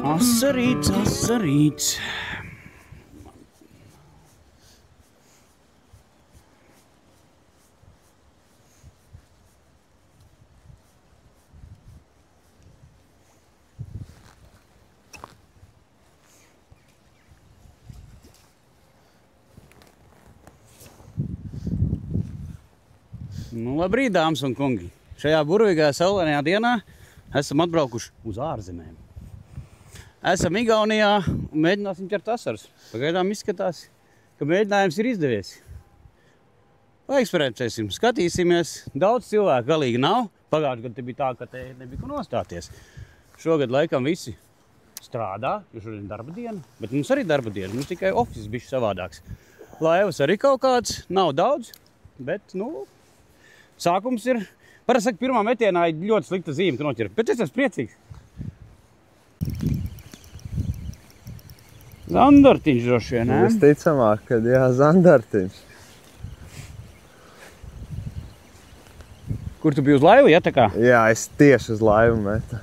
Asarīts, asarīts. Nu, labrīt, dāmas un kungi. Šajā burvīgajā saulainajā dienā esam atbraukuši uz ārzemēm. Esam Igaunijā un mēģināsim ķert asaras. Pagaidām izskatās, ka mēģinājums ir izdevies. Paeksperimentēsim, skatīsimies. Daudz cilvēku galīgi nav. Pagājušajā gadā bija tā, ka te nebija ko nostāties. Šogad laikam visi strādā, jo šodien darba diena. Bet mums arī darba diena, mums tikai office bišķi savādāks. Laivas arī kaut kāds, nav daudz, bet, nu, sākums ir, parasti saka, pirmā metienā ir ļoti slikta zīme, ka noķer, bet es esmu priecīgs. Zandartiņš droši vien, ne? Visticamāk, kad jā, zandartiņš. Kur tu biji uz laivu, ja tā kā? Jā, es tieši uz laivu metu.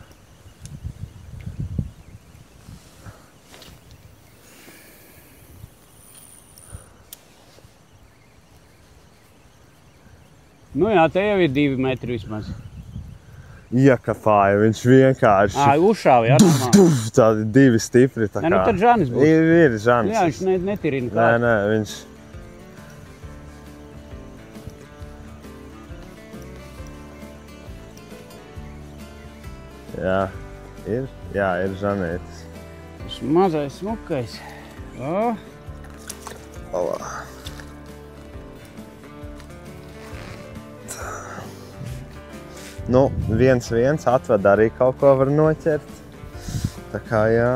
Nu jā, te jau ir 2 metri vismaz. Iekafāja, viņš vienkārši... Uzšāva, jā, normāli. Tādi 2 stipri, tā kā... Nē, nu tad Žanis būs. Ir Žanis. Jā, viņš netirina kā. Nē, viņš... Jā, ir Žanētis. Tas mazais smukais. O. Olā. Nu, 1-1 atved arī kaut ko var noķert. Tā kā, jā,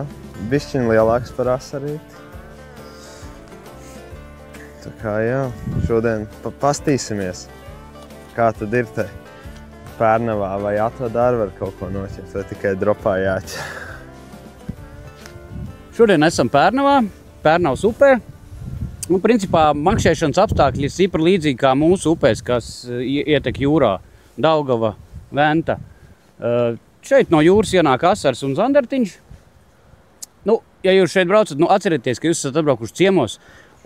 bišķiņ lielāks par asarīti. Tā kā, jā, šodien pastīsimies, kā tad ir te Pērnavā, vai atved arī var kaut ko noķert, vai tikai dropā jāķer. Šodien esam Pērnavā, Pērnavas upē. Un, principā, makšķēšanas apstākļi ir stipri līdzīgi kā mūsu upēs, kas ietek jūrā. Daugava, Venta. Šeit no jūras ienāk asars un zandartiņš. Nu, ja jūs šeit braucat, nu atcerieties, ka jūs esat atbraukuši ciemos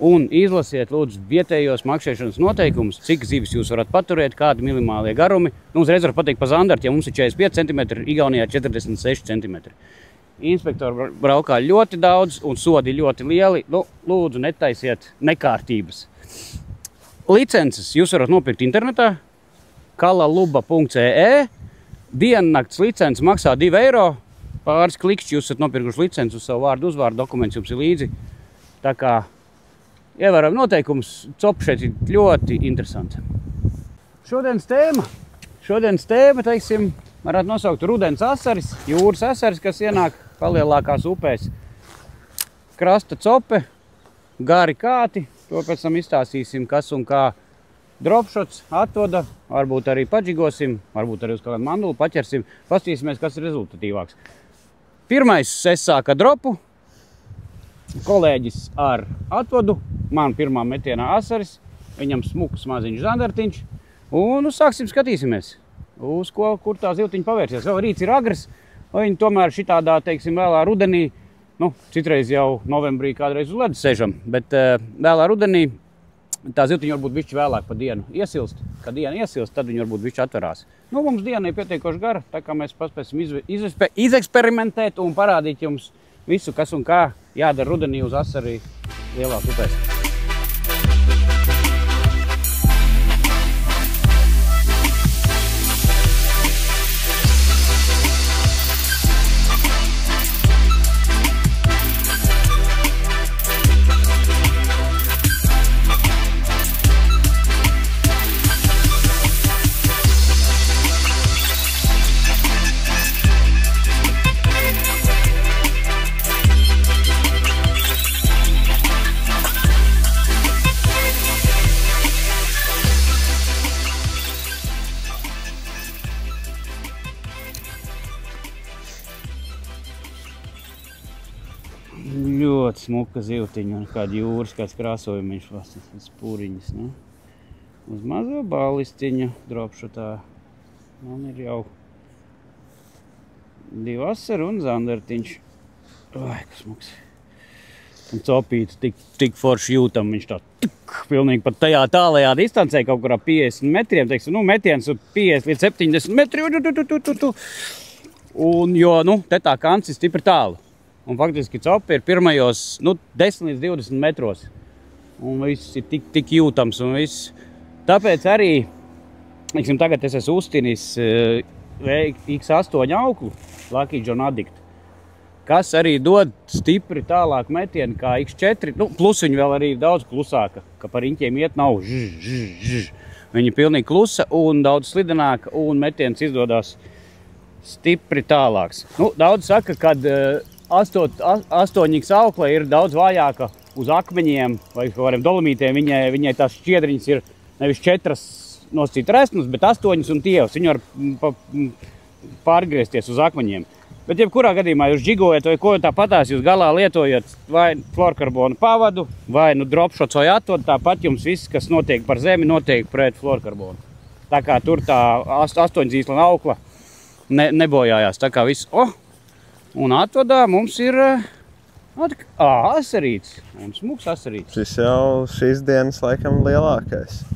un izlasiet, lūdzu, vietējos makšķēšanas noteikumus, cik zivis jūs varat paturēt, kādi minimālie garumi. Nu, uzreiz var pateikt pa zandarti, ja mums ir 45 cm, Igaunijā 46 cm. Inspektori braukā ļoti daudz un sodi ļoti lieli. Nu, lūdzu, netaisiet nekārtības. Licences jūs varat nopirkt internetā. kalaluba.ee. Diennakts licences maksā 2 eiro. Pāris klikšķi jūs esat nopirkuši licenci uz savu vārdu uzvārdu, dokuments jums ir līdzi. Tā kā ievērojam noteikums, copa šeit ir ļoti interesanti. Šodienas tēma, teiksim, varētu nosaukt rudens asaris, jūras asaris, kas ienāk palielākās upēs. Krasta cope, gari kāti, to pēc tam izstāstīsim, kas un kā. Dropšots, atvoda, varbūt arī paģigosim, varbūt arī uz kādu mandulu paķersim, pastīsimies, kas ir rezultatīvāks. Pirmais es sāku ar dropu, kolēģis ar atvodu, man pirmā metienā asaris, viņam smuks maziņš zandartiņš, un sāksim skatīsimies, uz ko, kur tā ziltiņa pavērsies. Vēl rīts ir agrs, viņi tomēr šitādā, teiksim, vēlā rudenī, nu, citreiz jau novembrī kādreiz uz ledus sežam, bet vēlā rudenī tā ziltiņa varbūt bišķi vēlāk pa dienu iesilst. Kad diena iesilst, tad viņa varbūt bišķi atverās. Nu, mums diena ir pietiekoši gara, tā kā mēs paspēsim izeksperimentēt un parādīt jums visu, kas un kā jādara rudenī uz asarī lielās upēs. Ļoti smuka zivtiņa un kāda jūras, kāds krāsojumiņš, tas pūriņas, ne? Uz mazo balistiņu dropšotā. Man ir jau 2 asari un zandartiņš. Vai, kas smuks. Un copīts tik forši jūtam, viņš tā pilnīgi pat tajā tālajā distancē, kaut kurā 50 metriem, teiksim, metiens 50 līdz 70 metri. Un jo, te tā kants ir stipri tālu. Un faktiski copi ir pirmajos, 10 līdz 20 metros. Un viss ir tik jūtams un viss. Tāpēc arī, teiksim, tagad es esmu uztinis X8 auklu, Lucky John Addict, kas arī dod stipri tālāk metienu kā X4. Plus viņa vēl arī ir daudz klusāka, ka par riņķiem iet nav žž. Viņa ir pilnīgi klusa un daudz slidenāka un metiens izdodās stipri tālāks. Daudz saka, kad 8X aukla ir daudz vājāka uz akmeņiem vai kādiem dolomītiem. Viņai tās šķiedriņas ir nevis 4 nosacīt resnas, bet 8 un tievas. Viņi var pārgriezties uz akmeņiem. Bet jebkurā gadījumā jūs džigojat vai ko tāpatās, jūs galā lietojat vai fluorkarbonu pavadu, vai dropshots vai atvodu, tāpat jums viss, kas notiek par zemi, notiek pret fluorkarbonu. Tā kā tur tā 8 zīslana aukla nebojājās, tā kā viss. Un atvadā mums ir asarīts, un smuks asarīts. Šis jau šīs dienas laikam lielākais.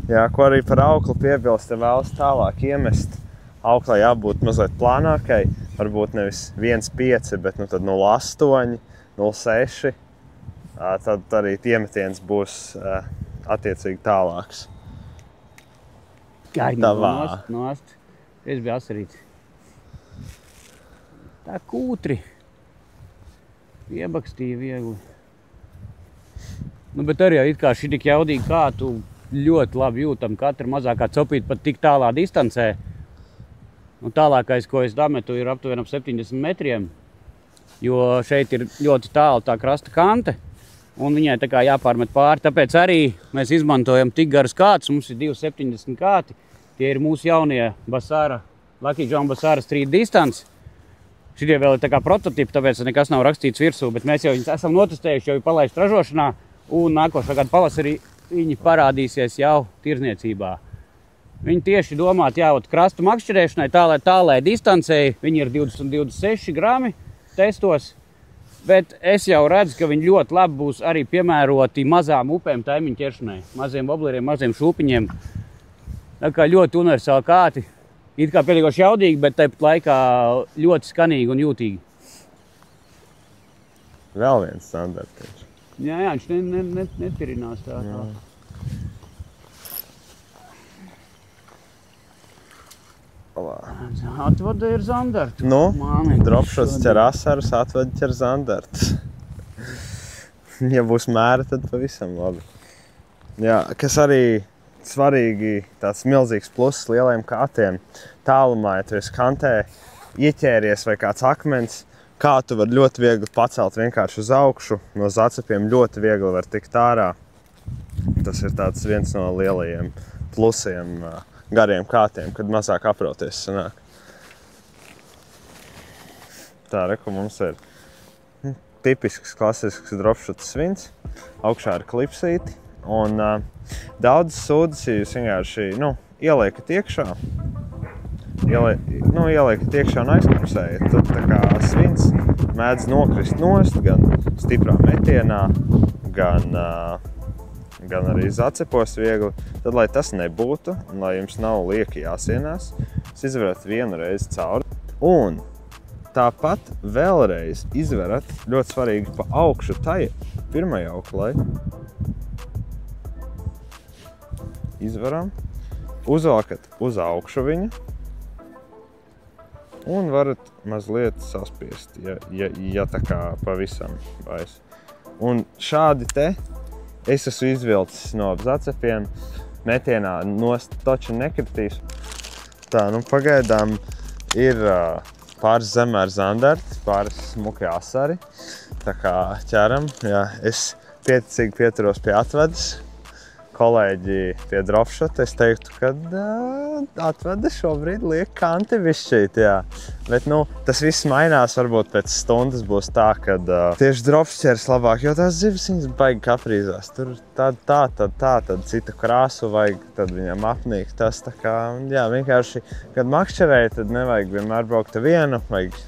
Jā, ko arī par auklu piebilst, ja vēlas tālāk iemest. Auklai jābūt mazliet plānākai, varbūt nevis 1,5, bet tad 0,8, 0,6. Tad arī iemetiens būs attiecīgi tālāks. Jā, nost. Es biju asarīts. Tā kūtri. Iebakstīja viegli. Bet arī it kā šī tik jaudīgi kā tu ļoti labi jūtam katra mazākā copīta pat tik tālā distancē. Un tālākais, ko es dametu, ir aptuveni ap 70 metriem, jo šeit ir ļoti tālu tā krasta kante, un viņai tā kā jāpārmet pāri. Tāpēc arī mēs izmantojam tik garus kātus, mums ir 270 kāti. Tie ir mūsu jaunie Basara, Lucky John Basara Street Distance. Šitie vēl ir tā kā prototipi, tāpēc nekas nav rakstīts virsū, bet mēs jau viņus esam notestējuši, jau ir palaisti ražošanā, un nākošā gada pavasarī viņi parādīsies jau tirdzniecībā. Viņi tieši domāti krastu makšķerēšanai, tālai distancei. Viņi ir 20-26 grami testos, bet es jau redzu, ka viņi ļoti labi būs arī piemēroti mazām upēm taimiņu ķeršanai, maziem wobleriem, maziem šūpiņiem. Tā kā ļoti universāli kāti, it kā pietiekoši jaudīgi, bet tāpat laikā ļoti skanīgi un jūtīgi. Vēl viens standarts. Jā, viņš netirinās tā. Atvada ir zandarts. Dropshots ķer asarus, atvada ķer zandarts. Ja būs mēra, tad pavisam labi. Jā, kas arī svarīgi, tāds milzīgs pluss lielajiem kātiem. Tālumā, ja tu esi kantē ieķēries vai kāds akmens, kātu var ļoti viegli pacelt vienkārši uz augšu. No zacepiem ļoti viegli var tikt ārā. Tas ir tāds viens no lielajiem plusiem gariem kātiem, kad mazāk aprauties sanāk. Tā, reku mums ir tipisks, klasisks dropshots svins. Augšā ir klipsīti. Un daudz sūdas, ja jūs vienkārši ieliekat iekšā, ieliekat iekšā un aizkapsējat, tad tā kā svins mēdz nokrist nost gan stiprā metienā, gan arī zacepos viegli. Tad, lai tas nebūtu, un lai jums nav lieki jāsienās, jūs izverat vienu reizi cauri. Un tāpat vēlreiz izverat, ļoti svarīgi, pa augšu tai pirmajai auklai. Izveram, uzvelkat uz augšu viņu un varat mazliet saspiest, ja tā kā pavisam vairs. Un šādi te es esmu izvilcis no zacepiem, metienā nost taču nekritīs. Tā, pagaidām ir pāris zemēr zandarti, pāris smuki asari. Tā kā ķeram, jā, es pieticīgi pieturos pie atvedas. Kolēģi pie dropshota, es teiktu, ka atveda šobrīd liek kanti višķīt, jā. Bet, tas viss mainās, varbūt pēc stundas būs tā, kad tieši drops ķers labāk, jo tās zivis viņas baigi kaprīzās. Tur tad citu krāsu vajag, tad viņam apnīk tas tā kā, jā, vienkārši, kad makšķerēji, tad nevajag vienmēr braukt vienu, vajag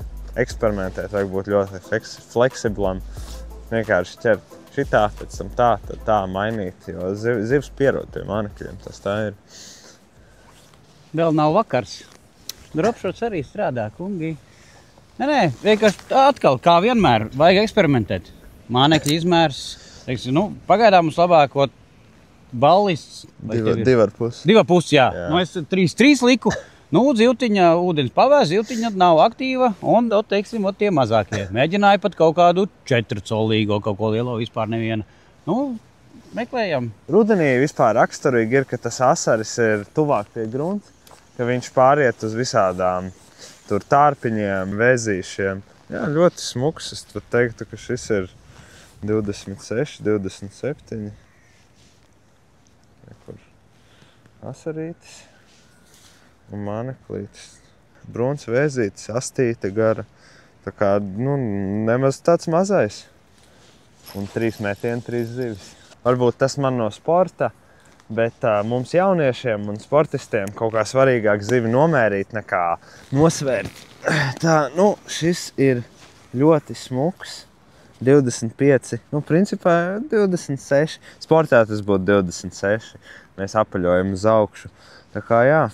eksperimentēt, vajag būt ļoti fleksiblam. Vienkārši ķert šitā, pēc tam tā, tad tā mainīt, jo zivs pierod pie manekļiem, tas tā ir. Vēl nav vakars. Dropshots arī strādā, kungi. Nē, vienkārši atkal, kā vienmēr, vajag eksperimentēt. Mānekļa izmērs, teiksim, pagaidām mums labāko ballists. 2,5. 2,5, jā. Es 3 liku. Zivtiņa ūdens pavēs, zivtiņa nav aktīva, un, teiksim, tie mazākie. Mēģināju pat kaut kādu 4 colīgo, kaut ko lielo, vispār neviena. Meklējam. Rudenī vispār raksturīgi ir, ka tas asaris ir tuvāk pie grunta, ka viņš pāriet uz visādām tur tārpiņiem, vēzīšiem. Jā, ļoti smuks. Es teiktu, ka šis ir 26, 27. Kur asarītis un maneklītis. Bruns vēzītis, astīte gara. Tā kā, nemaz tāds mazais. Un 3 metieni, 3 zivis. Varbūt tas man no sporta, bet mums jauniešiem un sportistiem kaut kā svarīgāk zivi nomērīt nekā nosvērt. Tā, šis ir ļoti smuks. 25, principā 26. Sportā tas būtu 26. Mēs apaļojam uz augšu. Tā kā, jā,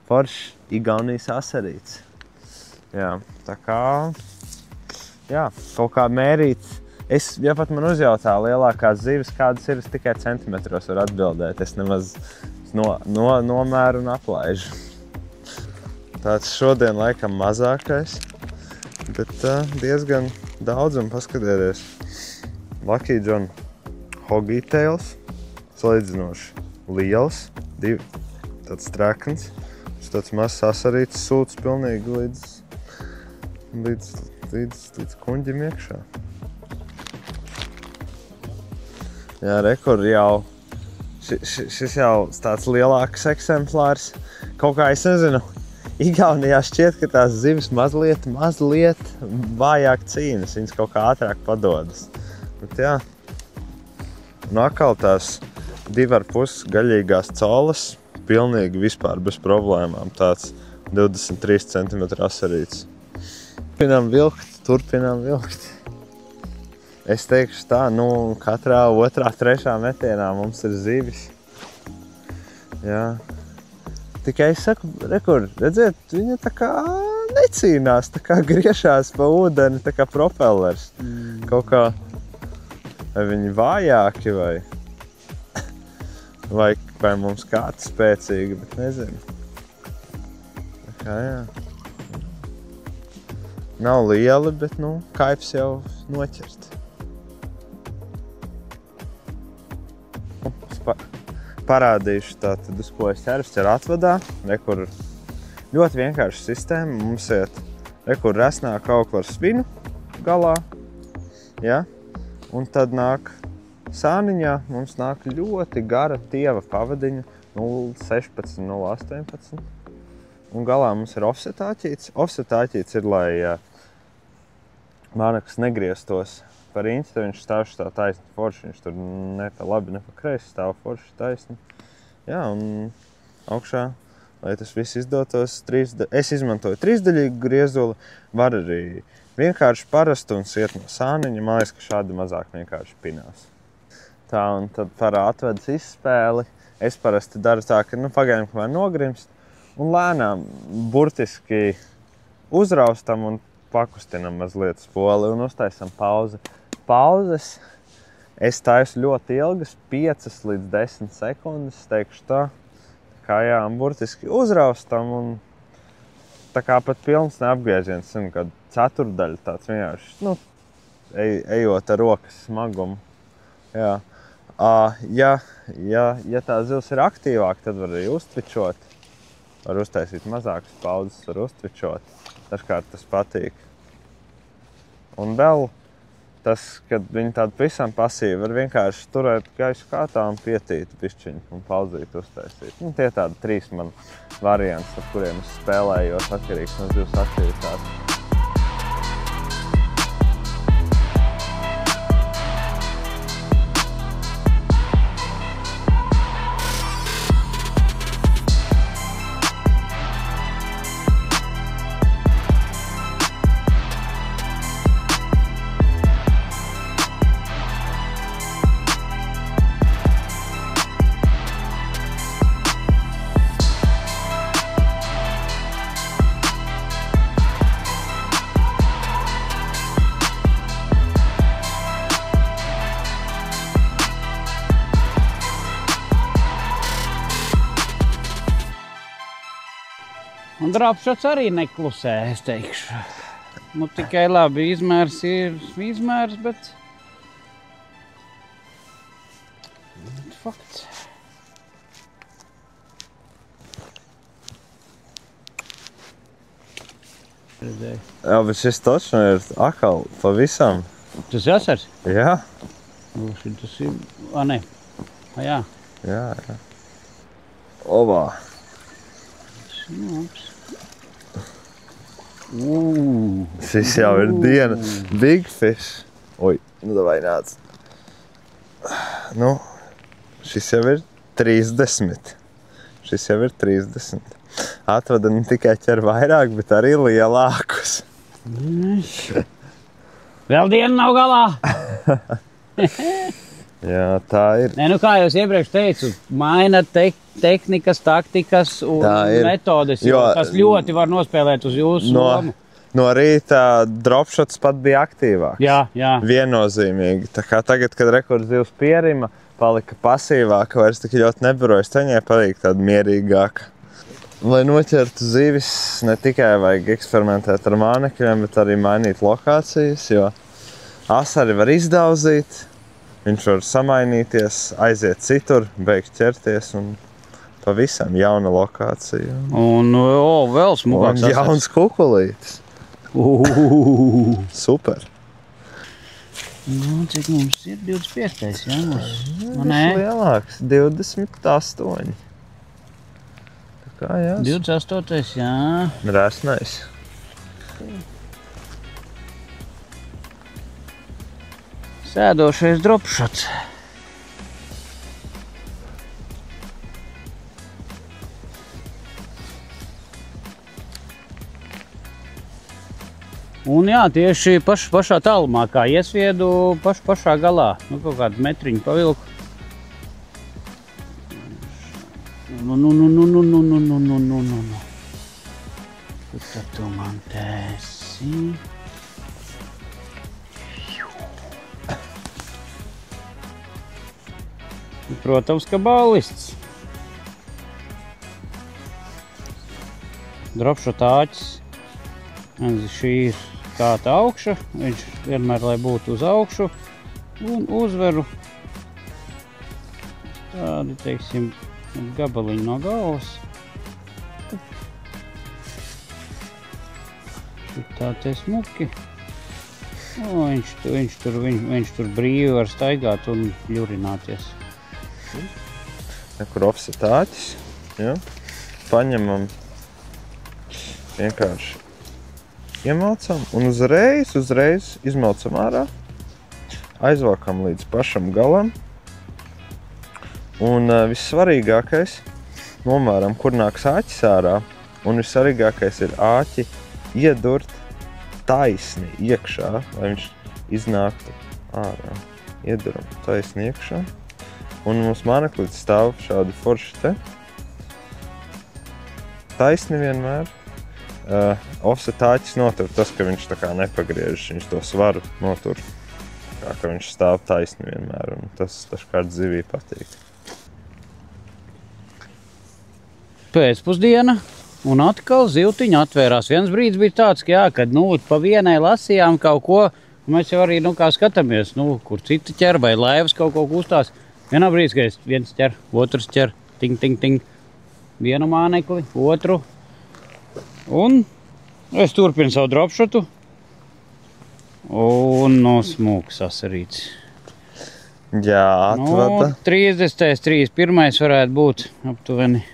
foršs Igaunijas asarīts. Jā, tā kā, jā, kaut kā mērīt. Ja pat man uzjautā lielākās zivis, kādas ir, es tikai centimetros varu atbildēt. Es nemaz nomēru un aplaižu. Tāds šodien laikam mazākais, bet diezgan daudz un paskatieties. Lucky John Hoggy Tails, salīdzinoši liels, tāds trekns. Tāds mazs asarītis sūds pilnīgi līdz kuņģim iekšā. Jā, rekur jau, šis jau tāds lielāks eksemplārs. Kaut kā, es nezinu, Igaunijā šķiet, ka tās zivis mazliet vājāk cīnas, viņas kaut kā ātrāk padodas. Bet jā, un atkal tās 2,5 gaļīgās colas, pilnīgi vispār bez problēmām, tāds 23 cm asarīts. Turpinām vilkt. Es teikšu tā, katrā 2., 3. metienā mums ir zivis. Jā. Tikai es saku, redziet, viņa tā kā necīnās, tā kā griešās pa ūdeni, tā kā propellers. Kaut kā, vai viņi vājāki, vai mums kāds spēcīgi, bet nezinu. Tā kā, jā. Nav lieli, bet, kaips jau noķert. Parādīšu tātad, uz ko es ķeru atvadā. Rekur ļoti vienkārša sistēma. Mums iet rekur resnā kaukla ar svinu galā. Ja? Un tad nāk sāniņā, mums nāk ļoti gara tieva pavadiņa 0,16, 0,18. Un galā mums ir offset āķīts. Offset āķīts ir, lai māneklis negrieztos par īņķi, tad viņš stāv tā taisni forši, viņš tur ne pa labi, ne pa kreisi stāv forši taisni. Jā, un augšā, lai tas viss izdotos, es izmantoju 3-daļīgu griezuli, var arī vienkārši parastu un siet no sāniņa, man liekas, ka šādi mazāk vienkārši pinās. Tā, un tad par atvedas izspēli es parasti daru tā, ka pagaidām, kamēr nogrimst, un lēnām burtiski uzraustam un pakustinam mazliet spoli un uztaisam pauzi. Pauzes es taisu ļoti ilgas, 5 līdz 10 sekundes, teikšu tā. Kā jā, burtiski uzraustam un tā kā pat pilns neapgrieziens, kad 1/4 tāds vienkārši, ejot ar rokas smagumu. Jā. Ja tā zivs ir aktīvāka, tad var arī uztvičot. Var uztaisīt mazākas pauzes, var uztvičot. Dažkārt tas patīk. Un vēl tas, kad viņi tādu pavisam pasīvi var vienkārši turēt gaisu kātā un pietīt bišķiņu un pauzīt uztaisīt. Tie tādi 3 man varianti, ar kuriem es spēlējos atkarīgs no zivs aktivitātes. Un drapšots arī neklusē, es teikšu. Nu, tikai labi, izmērs ir izmērs, bet... Fakts. Jā, bet šis točno ir akal pavisam. Tas jāsars? Jā. Tas ir... A, ne. A, jā. Jā. Obā. Šis jau ir diena. Big fish. Oi, nu davai nāc. Nu, šis jau ir 30. Šis jau ir 30. Atvada ne tikai ķer vairāk, bet arī lielākus. Vēl diena nav galā. Jā, tā ir. Nē, nu kā jau iepriekš teicu, maina tehnikas, taktikas un metodes, jo tas ļoti var nospēlēt uz jūsu lomu. No rīta dropshots pat bija aktīvāks. Jā, jā. Viennozīmīgi. Tā kā tagad, kad rekords zivs pierima, palika pasīvāka, vairs tik ļoti nebarojas, taņai palika tāda mierīgāka. Lai noķertu zivis, ne tikai vajag eksperimentēt ar mānekļiem, bet arī mainīt lokācijas, jo asari var izdauzīt, viņš var samainīties, aiziet citur, beigt ķerties un pavisam jauna lokācija. Un vēl smukāks asars. Un jauns kukulītis. Super. Nu, cik mums ir 25. Jā, mums? Nē? Lielāks, 28. Tā kā jā. 28. jā. Resnais. Sēdošais dropšots. Un jā, tieši pašā tālumā, kā iesviedu pašā galā. Nu, kaut kādu metriņu pavilku. Nu. Kur tad tu man tēsi? Protams, ka ballists. Dropšot āķis. Šī ir kāta augša. Viņš vienmēr, lai būtu uz augšu. Un uzveru tādi, teiksim, gabaliņi no galvas. Tā te smuki. Viņš tur brīvi var staigāt un ļurināties. Kur offsetāķis, ja? Paņemam, vienkārši iemelcam un uzreiz izmelcam ārā, aizvākam līdz pašam galam un vissvarīgākais nomēram, kur nāks āķis ārā, un vissvarīgākais ir āķi iedurt taisni iekšā, lai viņš iznāktu ārā. Ieduram taisni iekšā. Un mums māneklītis stāv šādi forši te. Taisni vienmēr. Offsetāķis notur tas, ka viņš tā kā nepagriežas, viņš to svaru notur. Kā ka viņš stāv taisni vienmēr, un tas kāds zivī patīk. Pēcpusdiena, un atkal zivtiņa atvērās. Viens brīdis bija tāds, ka jā, kad pa vienai lasījām kaut ko, un mēs jau arī, kā skatāmies, kur citi ķer vai laivas kaut ko kustās. Vienā brīdī, kad viens ķer, otrs ķer, ting. Vienu mānekli, otru. Un es turpinu savu dropšotu. Un smūks asarīts. Jā, atvada. 30. 31. varētu būt aptuveni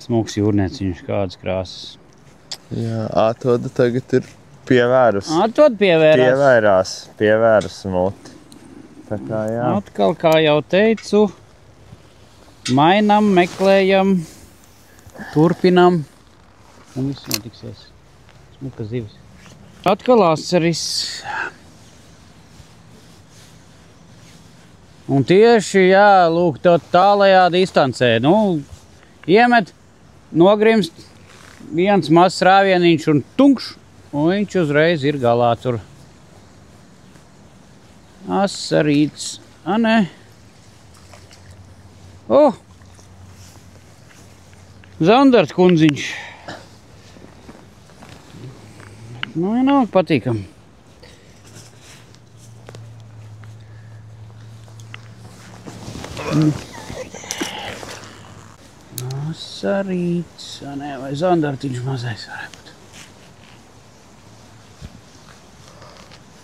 smūks jūrnieciņš, kādas krāsas. Jā, atvada tagad ir pievērus. Atvada Pievērus muti. Tā kā jā. Atkal, kā jau teicu, mainam, meklējam, turpinam un viss notiksies. Smuka zivis. Atkal asaris. Un tieši, jā, lūk, tālajā distancē. Iemet, nogrimst, viens mazs rāvieniņš un tunkš, un viņš uzreiz ir galā tur. Asarīts. Nē. Zandarts kundziņš. Nu, vienalga patīkam. Sarīts, nē, vai zandartiņš mazais varētu.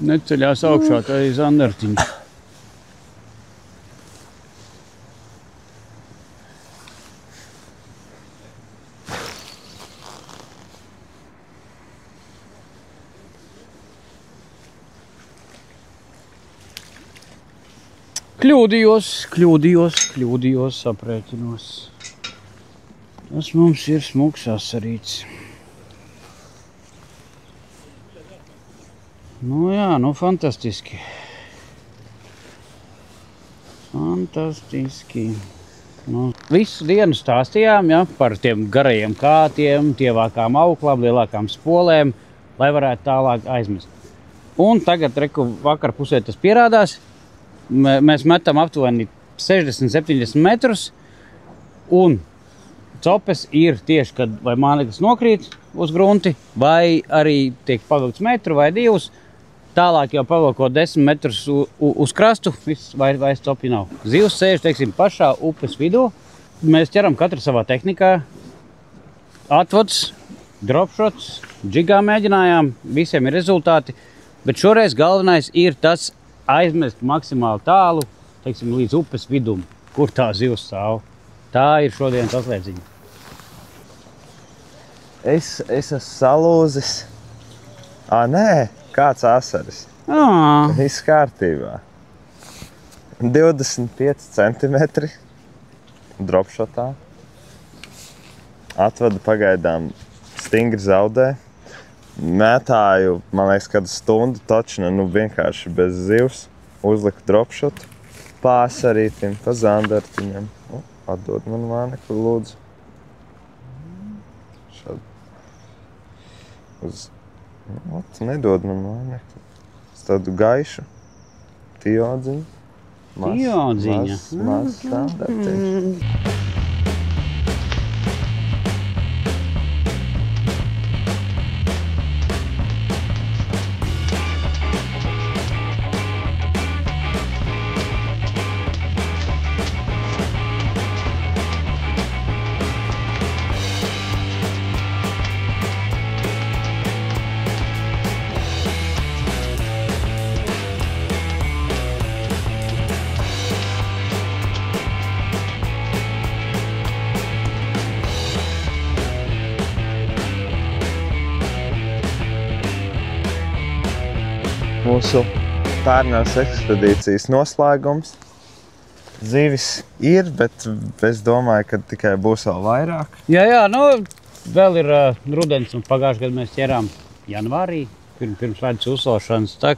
Neceļās augšā, tā ir zandartiņš. Kļūdījos, aprēķinos. Tas mums ir smuks asarīts. Nu jā, nu fantastiski. Fantastiski. Nu, visu dienu stāstījām, ja, par tiem garajiem kātiem, tievākām auklām, lielākām spolēm, lai varētu tālāk aizmest. Un tagad, reku, vakar pusē tas pierādās. Mēs metam aptuveni 60-70 metrus, un copes ir tieši, kad vai māneklis nokrīt uz grunti, vai arī tiek pavilkts metru vai divus, tālāk jau pavilkot 10 metrus uz krastu, vairs copi nav. Zivs sēž, teiksim, pašā upes vidū, mēs ķeram katru savā tehnikā, atvods, dropshots, džigā mēģinājām, visiem ir rezultāti, bet šoreiz galvenais ir tas, aizmest maksimāli tālu, teiksim, līdz upes vidum, kur tā zivs stāv. Tā ir šodienas atslēdziņa. Es esmu salūzis. Nē, kāds asaris. Viss kārtībā. 25 centimetri dropshotā. Atvadu pagaidām stingri zaudē. Mētāju, man liekas, kādu stundu točina, nu vienkārši bez zivs. Uzliku dropshotu, pa asarītim, pa zandartiņam. Atdod man mānekli, lūdzu. Šādi. Nedod man mānekli. Es tādu gaišu tiodziņu. Tiodziņa? Maz zandartiņš. Mūsu pērnās ekspedīcijas noslēgums. Zivis ir, bet es domāju, ka tikai būs vēl vairāk. Jā, nu, vēl ir rudens, un pagājušajā gadā mēs ķerām janvārī, pirms ledus uzlošanas. Tā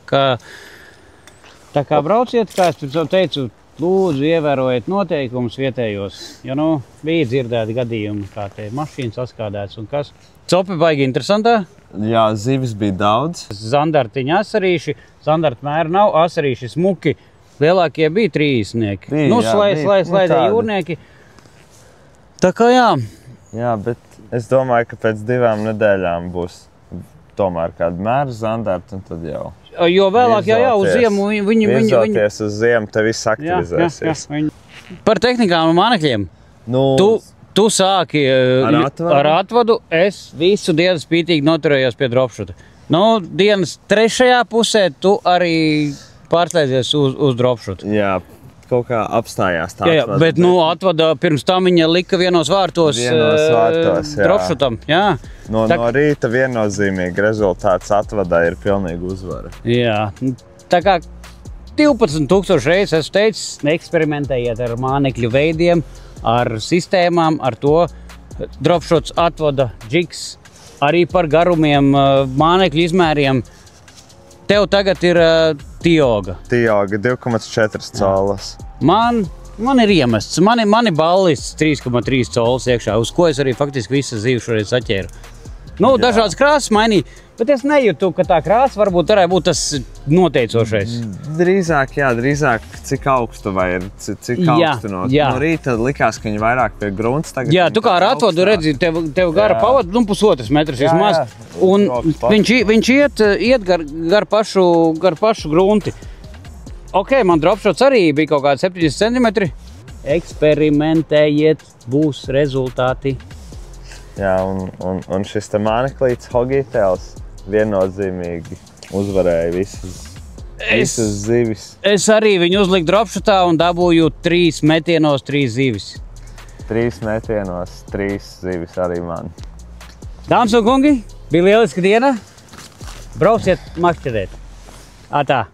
kā brauciet, kā es pirms jau teicu, lūdzu ievērojiet noteikumus vietējos, jo, nu, bija dzirdēti gadījumi, kā te mašīnas saskādēts un kas. Copi baigi interesantā. Jā, zivis bija daudz. Zandartiņa asarīši, zandarta mēra nav, asarīši smuki. Lielākie bija 30. Nu, slaidē jūrnieki. Tā kā jā. Jā, bet es domāju, ka pēc 2 nedēļām būs tomēr kāda mēra zandarta, un tad jau. Jo vēlāk, jā, uz ziemu viņi... Virzoties uz ziemu, te viss aktivizēsies. Jā. Par tehnikām un mānekļiem. Nu... Tu sāki ar atvadu, es visu dienu spītīgi noturējos pie dropshota. Nu, dienas 3. pusē tu arī pārslēdzies uz dropshotu. Jā, kaut kā apstājās tā atvada. Bet nu, atvada pirms tam viņa lika vienos vārtos dropshotam. Jā. No rīta viennozīmīgi rezultāts atvadā ir pilnīgi uzvara. Jā, tā kā 12,000 reizes esmu teicis, eksperimentējiet ar mānekļu veidiem, ar sistēmām, ar to dropshots atvada džigs, arī par garumiem, mānekļu izmēriem. Tev tagad ir Tioga. Tioga 2,4 colas. Man ir iemests. Mani ballis 3,3 colas iekšā, uz ko es arī faktiski visu zivu šoreiz saķēru. Nu, dažādas krāsas mainīja, bet es nejūtu, ka tā krāsa varbūt varētu būt tas noteicošais. Drīzāk, cik augstu vai ir, cik augstu no rīta likās, ka viņi vairāk pie grunts tagad. Jā, tu kā ar atvodu redzi, tev gara pavada, pusotras metras vismaz. Un viņš iet gar pašu grunti. Ok, man dropshots arī bija kaut kādi 70 centimetri. Eksperimentējiet, būs rezultāti. Jā, un šis te māneklīts Hogītēls viennozīmīgi uzvarēja visas zivis. Es arī viņu uzliku dropshotā un dabūju 3 metienos 3 zivis. 3 metienos 3 zivis arī man. Dāmas un kungi, bija lieliska diena. Brauciet makšķerēt. Atā.